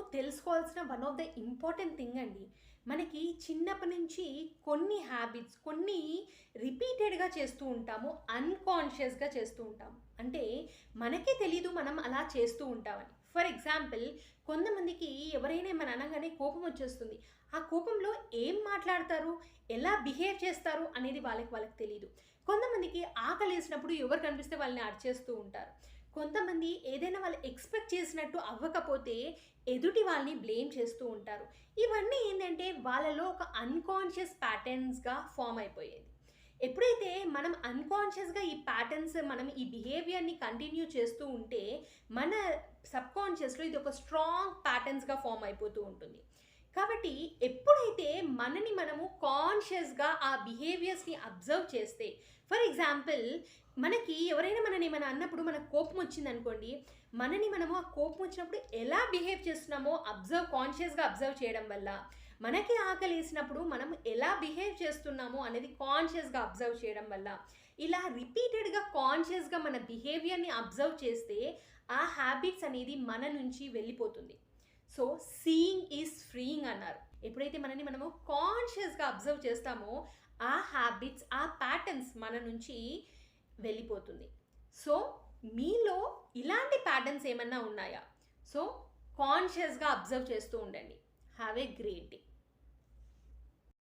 తెలుసుకోవాల్సిన one of the important thing అండి. మనకి చిన్నప్పటి నుంచి కొన్ని హ్యాబిట్స్ కొన్ని రిపీటెడ్‌గా చేస్తూ ఉంటాము. అన్‌కాన్షియస్‌గా చేస్తూ ఉంటాము. అంటే మనకే తెలీదు మనం అలా చేస్తూ ఉంటామని. ఫర్ ఎగ్జాంపుల్ కొంతమందికి ఎవరైనా ఏమన్నా అనగానే కోపం వచ్చేస్తుంది. ఆ కోపంలో ఏం మాట్లాడతారు? ఎలా బిహేవ్ చేస్తారు? అనేది వాళ్ళకి తెలీదు. కొంతమందికి ఆకలేసినప్పుడు ఎవరు కనిపిస్తే వాళ్ళని అరిచేస్తూ ఉంటారు. కొంతమంది ఏదైనా వాళ్ళు ఎక్స్‌పెక్ట్ చేసినట్టు అవ్వకపోతే ఎదుటి వాళ్ళని బ్లేమ్ చేస్తూ ఉంటారు. ఇవన్నీ ఏందంటే వాళ్ళలో ఒక అన్‌కాన్షియస్ ప్యాటర్న్స్‌గా ఫార్మ్ అయిపోయేది. ఎప్పుడైతే మనం అన్‌కాన్షియస్‌గా ఈ ప్యాటర్న్స్ మనం ఈ బిహేవియర్‌ని కంటిన్యూ చేస్తూ ఉంటే మన సబ్‌కాన్షియస్‌లో ఇది ఒక స్ట్రాంగ్ ప్యాటర్న్స్‌గా ఫార్మ్ అయిపోతూ ఉంటుంది. కాబట్టి ఎప్పుడైతే మనని మనము కాన్షియస్‌గా ఆ బిహేవియర్స్‌ని అబ్జర్వ్ చేస్తే ఫర్ ఎగ్జాంపుల్ మనకి ఎవరైనా మనని ఏమైనా అన్నప్పుడు మనకు కోపం వచ్చిందనుకోండి, మనని మనము ఆ కోపం వచ్చినప్పుడు ఎలా బిహేవ్ చేస్తున్నామో కాన్షియస్‌గా అబ్జర్వ్ చేయడం వల్ల, మనకి ఆకలేసినప్పుడు మనం ఎలా బిహేవ్ చేస్తున్నామో అనేది కాన్షియస్‌గా అబ్జర్వ్ చేయడం వల్ల, ఇలా రిపీటెడ్‌గా కాన్షియస్‌గా మన బిహేవియర్‌ని అబ్జర్వ్ చేస్తే, ఆ హ్యాబిట్స్ అనేది మన నుంచి వెళ్ళిపోతుంది. సో, సీయింగ్ ఈజ్ ఫ్రీయింగ్ అన్నారు. ఎప్పుడైతే మనని మనము కాన్షియస్‌గా అబ్జర్వ్ చేస్తామో, ఆ హ్యాబిట్స్, ఆ ప్యాటర్న్స్ మన నుంచి వెళ్ళిపోతుంది. సో, మీలో ఇలాంటి ప్యాటర్న్స్ ఏమన్నా ఉన్నాయా? సో, కాన్షియస్‌గా అబ్జర్వ్ చేస్తూ ఉండండి. Have a great day.